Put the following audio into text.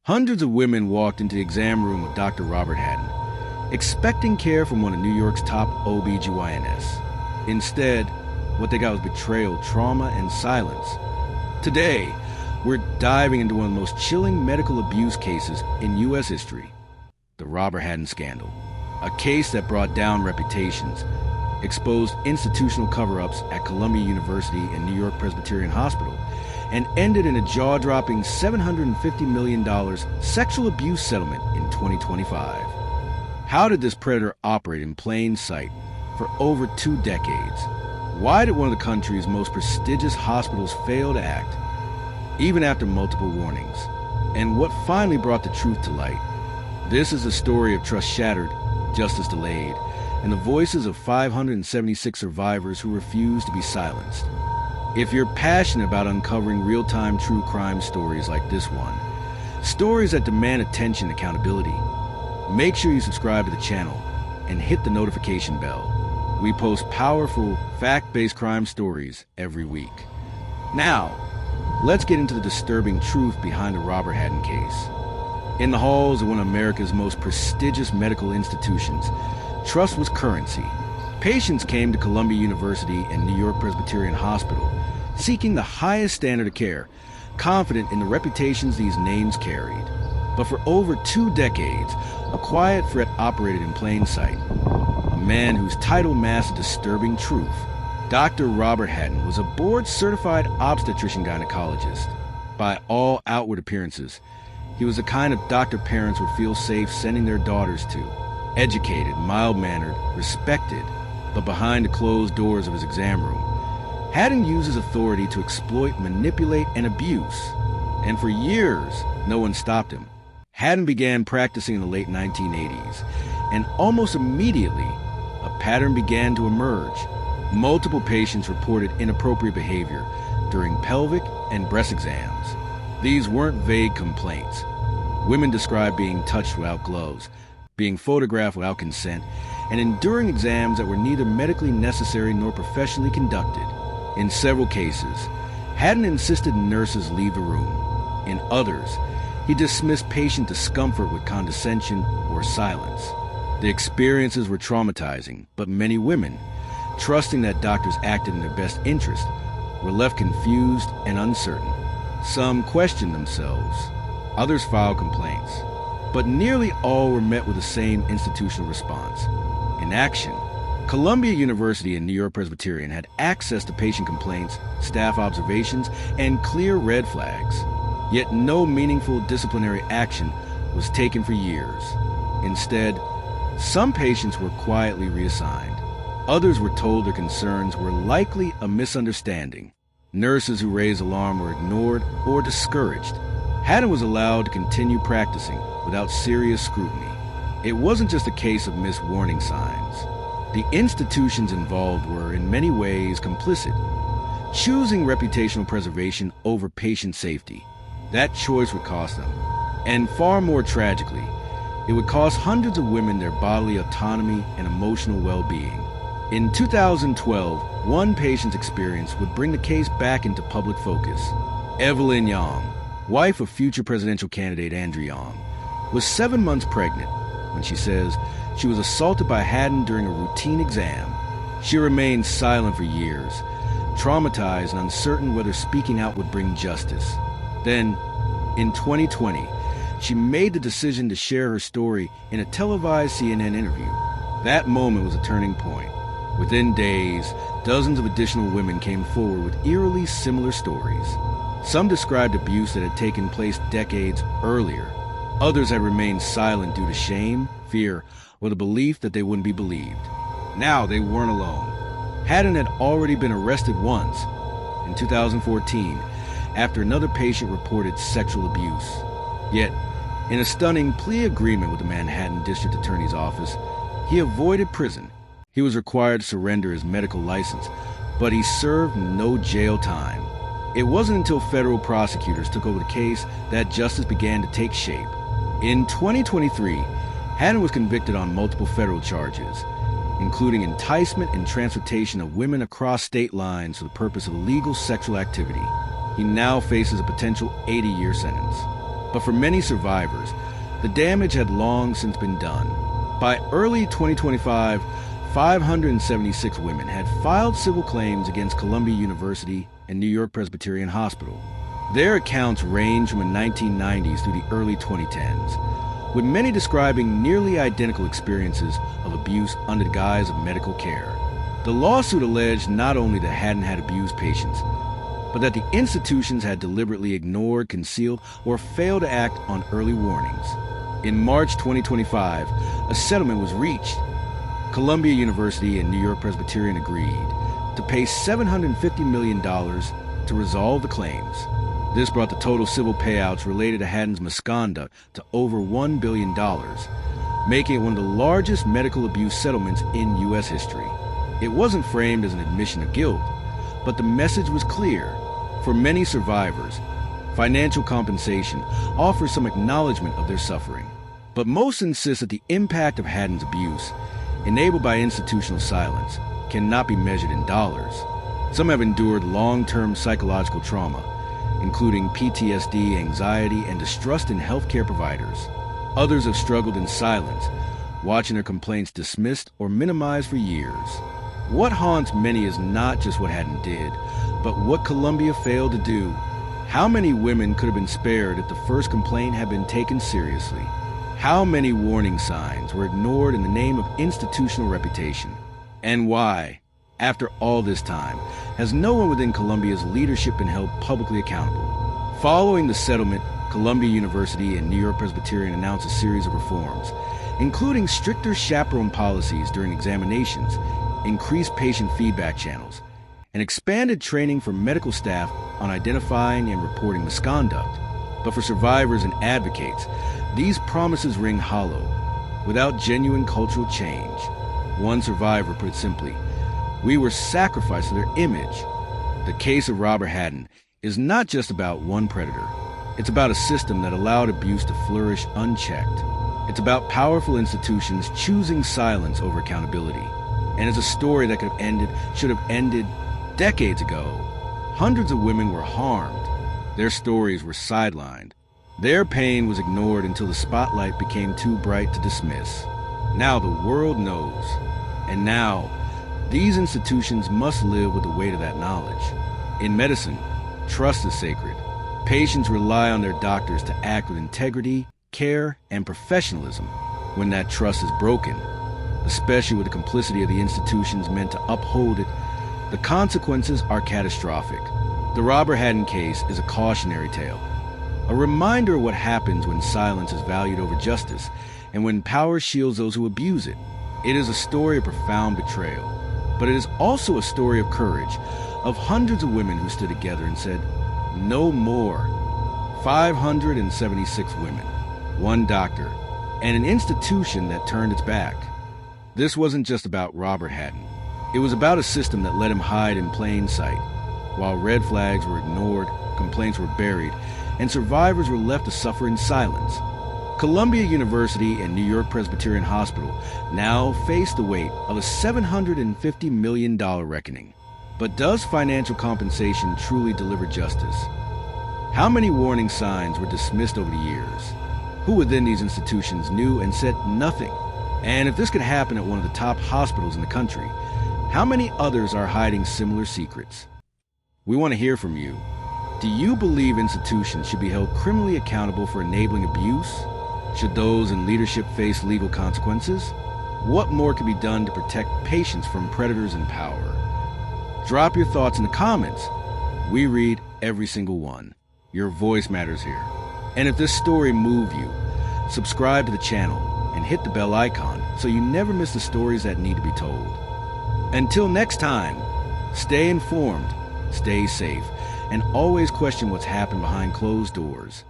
Hundreds of women walked into the exam room with Dr. Robert Hadden, expecting care from one of New York's top OB-GYNs. Instead, what they got was betrayal, trauma, and silence. Today, we're diving into one of the most chilling medical abuse cases in U.S. history, the Robert Hadden scandal. A case that brought down reputations, exposed institutional cover-ups at Columbia University and NewYork-Presbyterian Hospital, and ended in a jaw-dropping $750 million sexual abuse settlement in 2025. How did this predator operate in plain sight for over 2 decades? Why did one of the country's most prestigious hospitals fail to act, even after multiple warnings? And what finally brought the truth to light? This is the story of trust shattered, justice delayed, and the voices of 576 survivors who refused to be silenced. If you're passionate about uncovering real-time true crime stories like this one, stories that demand attention and accountability, make sure you subscribe to the channel and hit the notification bell. We post powerful, fact-based crime stories every week. Now, let's get into the disturbing truth behind the Robert Hadden case. In the halls of one of America's most prestigious medical institutions, trust was currency. Patients came to Columbia University and NewYork-Presbyterian Hospital, seeking the highest standard of care, confident in the reputations these names carried. But for over 2 decades, a quiet threat operated in plain sight. A man whose title masked a disturbing truth. Dr. Robert Hadden was a board-certified obstetrician gynecologist. By all outward appearances, he was the kind of doctor parents would feel safe sending their daughters to. Educated, mild-mannered, respected. But behind the closed doors of his exam room, Hadden used his authority to exploit, manipulate, and abuse. And for years, no one stopped him. Hadden began practicing in the late 1980s, and almost immediately, a pattern began to emerge. Multiple patients reported inappropriate behavior during pelvic and breast exams. These weren't vague complaints. Women described being touched without gloves, being photographed without consent, and enduring exams that were neither medically necessary nor professionally conducted. In several cases, Hadden insisted nurses leave the room. In others, he dismissed patient discomfort with condescension or silence. The experiences were traumatizing, but many women, trusting that doctors acted in their best interest, were left confused and uncertain. Some questioned themselves, others filed complaints, but nearly all were met with the same institutional response: inaction. Columbia University and NewYork-Presbyterian had access to patient complaints, staff observations, and clear red flags. Yet no meaningful disciplinary action was taken for years. Instead, some patients were quietly reassigned. Others were told their concerns were likely a misunderstanding. Nurses who raised alarm were ignored or discouraged. Hadden was allowed to continue practicing without serious scrutiny. It wasn't just a case of missed warning signs. The institutions involved were, in many ways, complicit, choosing reputational preservation over patient safety. That choice would cost them. And far more tragically, it would cost hundreds of women their bodily autonomy and emotional well-being. In 2012, one patient's experience would bring the case back into public focus. Evelyn Young, wife of future presidential candidate Andrew Young, was 7 months pregnant when she says she was assaulted by Hadden during a routine exam. She remained silent for years, traumatized and uncertain whether speaking out would bring justice. Then, in 2020, she made the decision to share her story in a televised CNN interview. That moment was a turning point. Within days, dozens of additional women came forward with eerily similar stories. Some described abuse that had taken place decades earlier. Others had remained silent due to shame, fear, or the belief that they wouldn't be believed. Now they weren't alone. Hadden had already been arrested once, in 2014, after another patient reported sexual abuse. Yet, in a stunning plea agreement with the Manhattan District Attorney's Office, he avoided prison. He was required to surrender his medical license, but he served no jail time. It wasn't until federal prosecutors took over the case that justice began to take shape. In 2023, Hadden was convicted on multiple federal charges, including enticement and transportation of women across state lines for the purpose of illegal sexual activity. He now faces a potential 80-year sentence. But for many survivors, the damage had long since been done. By early 2025, 576 women had filed civil claims against Columbia University and NewYork-Presbyterian Hospital. Their accounts range from the 1990s through the early 2010s, with many describing nearly identical experiences of abuse under the guise of medical care. The lawsuit alleged not only that Hadden had abused patients, but that the institutions had deliberately ignored, concealed, or failed to act on early warnings. In March 2025, a settlement was reached. Columbia University and NewYork-Presbyterian agreed to pay $750 million to resolve the claims. This brought the total civil payouts related to Hadden's misconduct to over $1 billion, making it one of the largest medical abuse settlements in U.S. history. It wasn't framed as an admission of guilt, but the message was clear. For many survivors, financial compensation offers some acknowledgement of their suffering. But most insist that the impact of Hadden's abuse, enabled by institutional silence, cannot be measured in dollars. Some have endured long-term psychological trauma, including PTSD, anxiety, and distrust in healthcare providers. Others have struggled in silence, watching their complaints dismissed or minimized for years. What haunts many is not just what Hadden did, but what Columbia failed to do. How many women could have been spared if the first complaint had been taken seriously? How many warning signs were ignored in the name of institutional reputation? And why, after all this time, has no one within Columbia's leadership been held publicly accountable? Following the settlement, Columbia University and NewYork-Presbyterian announced a series of reforms, including stricter chaperone policies during examinations, increased patient feedback channels, and expanded training for medical staff on identifying and reporting misconduct. But for survivors and advocates, these promises ring hollow, without genuine cultural change. One survivor put it simply, "We were sacrificed to their image." The case of Robert Hadden is not just about one predator. It's about a system that allowed abuse to flourish unchecked. It's about powerful institutions choosing silence over accountability. And it's a story that should have ended decades ago. Hundreds of women were harmed. Their stories were sidelined. Their pain was ignored until the spotlight became too bright to dismiss. Now the world knows. And now, these institutions must live with the weight of that knowledge. In medicine, trust is sacred. Patients rely on their doctors to act with integrity, care, and professionalism. When that trust is broken, especially with the complicity of the institutions meant to uphold it, the consequences are catastrophic. The Robert Hadden case is a cautionary tale, a reminder of what happens when silence is valued over justice and when power shields those who abuse it. It is a story of profound betrayal, but it is also a story of courage, of hundreds of women who stood together and said, "No more." 576 women, one doctor, and an institution that turned its back. This wasn't just about Robert Hadden. It was about a system that let him hide in plain sight. While red flags were ignored, complaints were buried, and survivors were left to suffer in silence. Columbia University and NewYork-Presbyterian Hospital now face the weight of a $750 million reckoning. But does financial compensation truly deliver justice? How many warning signs were dismissed over the years? Who within these institutions knew and said nothing? And if this could happen at one of the top hospitals in the country, how many others are hiding similar secrets? We want to hear from you. Do you believe institutions should be held criminally accountable for enabling abuse? Should those in leadership face legal consequences? What more can be done to protect patients from predators in power? Drop your thoughts in the comments. We read every single one. Your voice matters here. And if this story moved you, subscribe to the channel and hit the bell icon so you never miss the stories that need to be told. Until next time, stay informed, stay safe, and always question what's happened behind closed doors.